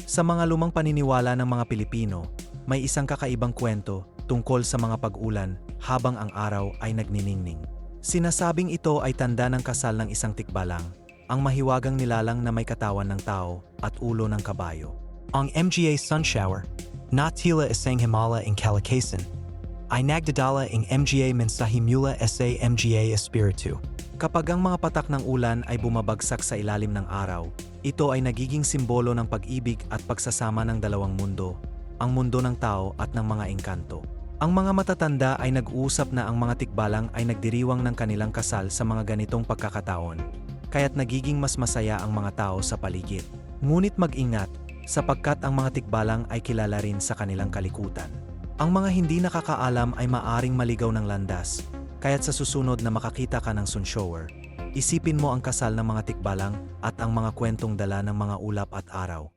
Sa mga lumang paniniwala ng mga Pilipino, may isang kakaibang kwento tungkol sa mga pag-ulan habang ang araw ay nagniningning. Sinasabing ito ay tanda ng kasal ng isang tikbalang, ang mahiwagang nilalang na may katawan ng tao at ulo ng kabayo. Ang MGA sun shower, na tila isang himala in Kalikasan, ay nagdadala ng MGA mensahimula sa MGA Espiritu. Kapag ang mga patak ng ulan ay bumabagsak sa ilalim ng araw, ito ay nagiging simbolo ng pag-ibig at pagsasama ng dalawang mundo, ang mundo ng tao at ng mga engkanto. Ang mga matatanda ay nag-uusap na ang mga tikbalang ay nagdiriwang ng kanilang kasal sa mga ganitong pagkakataon, kaya't nagiging mas masaya ang mga tao sa paligid. Ngunit mag-ingat, sapagkat ang mga tikbalang ay kilala rin sa kanilang kalikutan. Ang mga hindi nakakaalam ay maaring maligaw ng landas, kaya't sa susunod na makakita ka ng sun shower, isipin mo ang kasal ng mga tikbalang at ang mga kwentong dala ng mga ulap at araw.